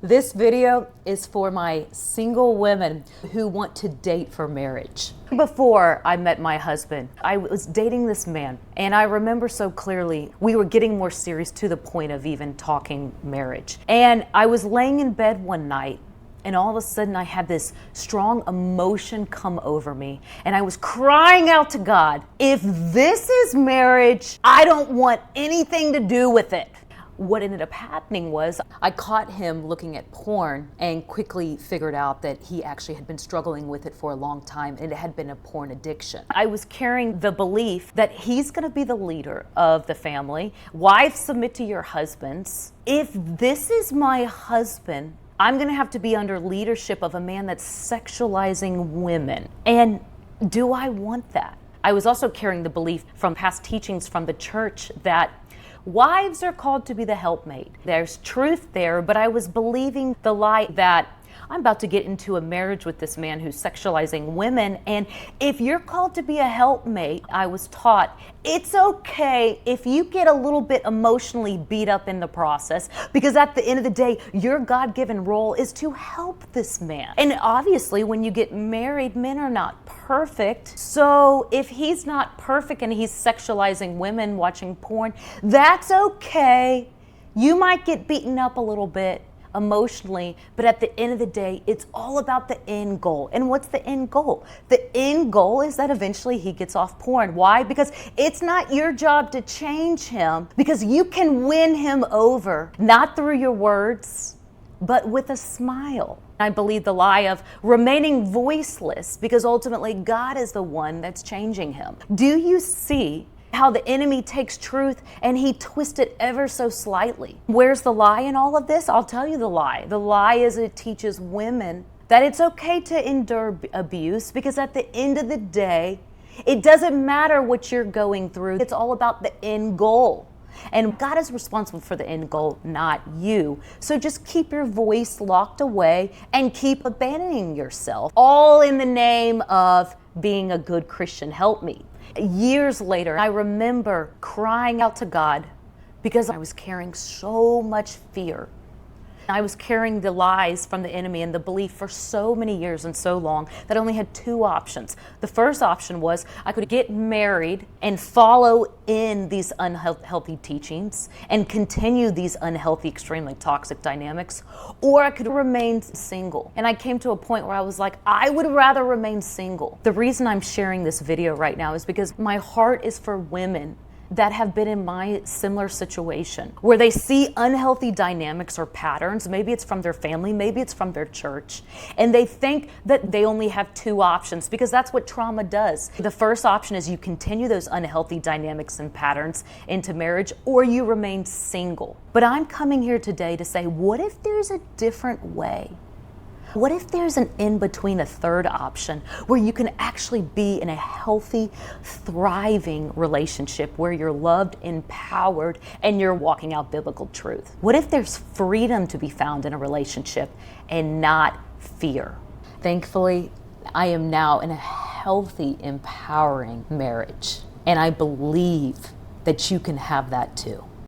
This video is for my single women who want to date for marriage. Before I met my husband, I was dating this man, and I remember so clearly we were getting more serious to the point of even talking marriage. And I was laying in bed one night, and all of a sudden I had this strong emotion come over me, and I was crying out to God, if this is marriage, I don't want anything to do with it. What ended up happening was I caught him looking at porn and quickly figured out that he actually had been struggling with it for a long time, and it had been a porn addiction. I was carrying the belief that he's going to be the leader of the family. Wives, submit to your husbands. If this is my husband, I'm going to have to be under leadership of a man that's sexualizing women. And do I want that? I was also carrying the belief from past teachings from the church that wives are called to be the helpmate. There's truth there, but I was believing the lie that I'm about to get into a marriage with this man who's sexualizing women, and if you're called to be a helpmate, I was taught it's okay if you get a little bit emotionally beat up in the process, because at the end of the day, your God-given role is to help this man. And obviously, when you get married, men are not perfect. So if he's not perfect and he's sexualizing women, watching porn, that's okay. You might get beaten up a little bit emotionally, but at the end of the day, it's all about the end goal. And what's the end goal? The end goal is that eventually he gets off porn. Why? Because it's not your job to change him, because you can win him over, not through your words, but with a smile. I believe the lie of remaining voiceless, because ultimately God is the one that's changing him. Do you see how the enemy takes truth and he twists it ever so slightly? Where's the lie in all of this? I'll tell you the lie. The lie is it teaches women that it's okay to endure abuse, because at the end of the day, it doesn't matter what you're going through. It's all about the end goal. And God is responsible for the end goal, not you. So just keep your voice locked away and keep abandoning yourself, all in the name of being a good Christian helpmeet. Years later, I remember crying out to God because I was carrying so much fear. I was carrying the lies from the enemy and the belief for so many years and so long that I only had two options. The first option was I could get married and follow in these unhealthy teachings and continue these unhealthy, extremely toxic dynamics, or I could remain single. And I came to a point where I was like, I would rather remain single. The reason I'm sharing this video right now is because my heart is for women that have been in my similar situation, where they see unhealthy dynamics or patterns. Maybe it's from their family, maybe it's from their church, and they think that they only have two options, because that's what trauma does. The first option is you continue those unhealthy dynamics and patterns into marriage, or you remain single. But I'm coming here today to say, what if there's a different way? What if there's an in-between, a third option, where you can actually be in a healthy, thriving relationship where you're loved, empowered, and you're walking out biblical truth? What if there's freedom to be found in a relationship and not fear? Thankfully, I am now in a healthy, empowering marriage, and I believe that you can have that too.